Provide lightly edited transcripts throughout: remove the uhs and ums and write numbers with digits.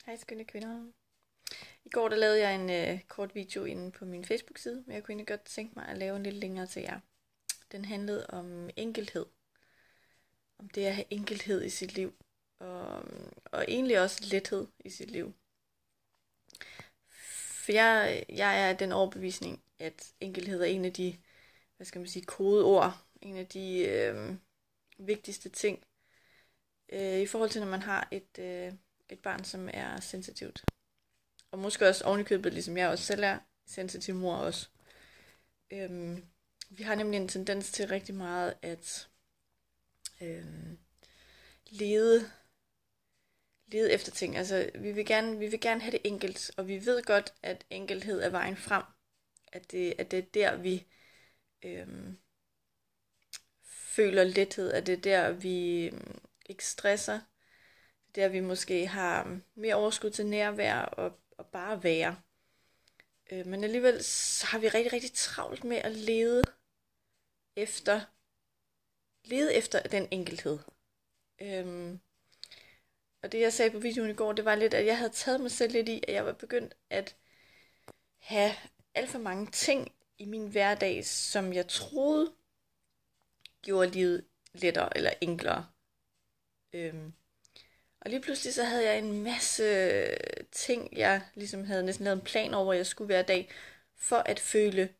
Hej skønne kvinder. I går der lavede jeg en kort video inde på min Facebook-side, men jeg kunne egentlig godt tænke mig at lave en lidt længere til jer. Den handlede om enkelhed. Om det at have enkelhed i sit liv. Og egentlig også lethed i sit liv. For jeg er af den overbevisning, at enkelhed er en af de, kodeord. En af de vigtigste ting. I forhold til når man har et barn, som er sensitivt. Og måske også ovenikøbet, ligesom jeg også selv er, sensitiv mor også. Vi har nemlig en tendens til rigtig meget at lede efter ting. Altså, vi vil gerne have det enkelt, og vi ved godt, at enkelhed er vejen frem. At det er der, vi føler lethed, at det er der, vi ikke stresser. Det er der, vi måske har mere overskud til nærvær og bare være. Men alligevel så har vi rigtig, rigtig travlt med at lede efter den enkelhed. Og det jeg sagde på videoen i går, det var lidt, at jeg havde taget mig selv lidt i, at jeg var begyndt at have alt for mange ting i min hverdag, som jeg troede gjorde livet lettere eller enklere. Og lige pludselig så havde jeg en masse ting, jeg ligesom havde næsten lavet en plan over, hvor jeg skulle hver dag, for at føle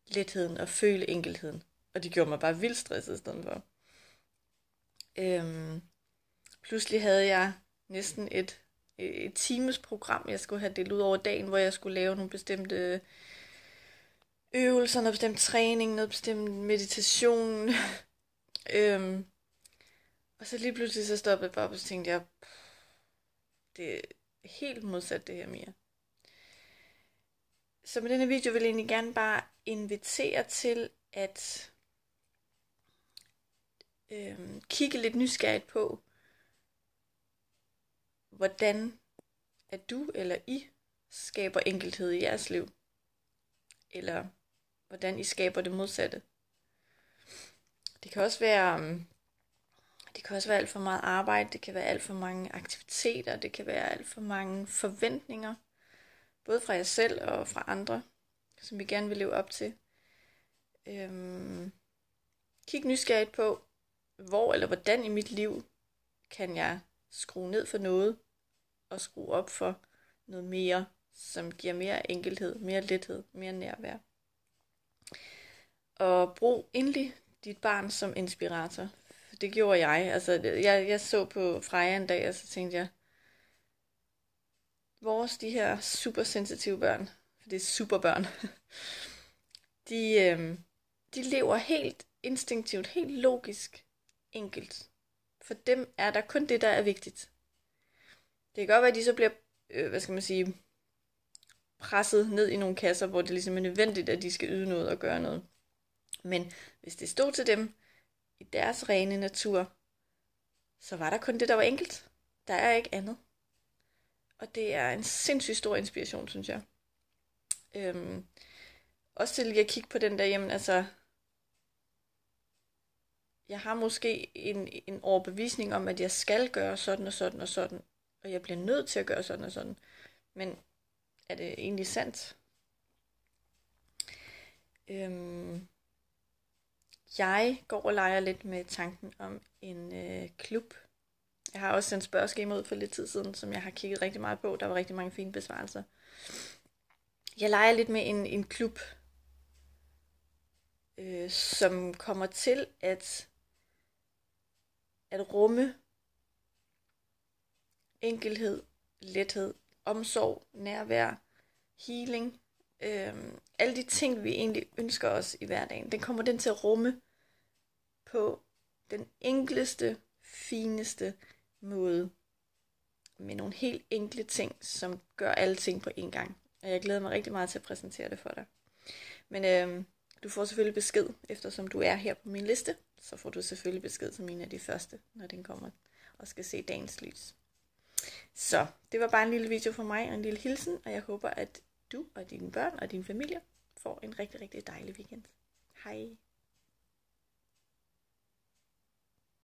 letheden og føle enkelheden. Og det gjorde mig bare vildt stresset i stedet for. Pludselig havde jeg næsten et timesprogram, jeg skulle have delt ud over dagen, hvor jeg skulle lave nogle bestemte øvelser, noget bestemt træning, noget bestemt meditation. Og så lige pludselig så stoppede jeg bare op, og så tænkte jeg, det er helt modsat det her, Mia. Så med denne video vil jeg egentlig gerne bare invitere til at kigge lidt nysgerrigt på, hvordan at du eller I skaber enkelhed i jeres liv. Eller hvordan I skaber det modsatte. Det kan også være alt for meget arbejde, det kan være alt for mange aktiviteter, det kan være alt for mange forventninger, både fra jer selv og fra andre, som vi gerne vil leve op til. Kig nysgerrigt på, hvor eller hvordan i mit liv kan jeg skrue ned for noget, og skrue op for noget mere, som giver mere enkelhed, mere lethed, mere nærvær. Og brug endelig dit barn som inspirator. Det gjorde jeg. Altså, jeg så på Freja en dag, og så tænkte jeg, de her supersensitive børn, for det er superbørn, de lever helt instinktivt, helt logisk, enkelt. For dem er der kun det, der er vigtigt. Det kan godt være, at de så bliver, presset ned i nogle kasser, hvor det ligesom er nødvendigt, at de skal yde noget og gøre noget. Men hvis det stod til dem, i deres rene natur, så var der kun det, der var enkelt. Der er ikke andet. Og det er en sindssygt stor inspiration, synes jeg. Også til at kigge på den der, jamen altså, jeg har måske en overbevisning om, at jeg skal gøre sådan og sådan og sådan, og jeg bliver nødt til at gøre sådan og sådan. Men er det egentlig sandt? Jeg går og leger lidt med tanken om en klub. Jeg har også sendt spørgeskema ud for lidt tid siden, som jeg har kigget rigtig meget på. Der var rigtig mange fine besvarelser. Jeg leger lidt med en klub, som kommer til at rumme enkelhed, lethed, omsorg, nærvær, healing. Alle de ting, vi egentlig ønsker os i hverdagen, den kommer den til at rumme på den enkleste, fineste måde. Med nogle helt enkle ting, som gør alle ting på én gang. Og jeg glæder mig rigtig meget til at præsentere det for dig. Men du får selvfølgelig besked, eftersom du er her på min liste. Så får du selvfølgelig besked som en af de første, når den kommer og skal se dagens lys. Så det var bare en lille video fra mig og en lille hilsen. Og jeg håber, at du og dine børn og din familie får en rigtig, rigtig dejlig weekend. Hej!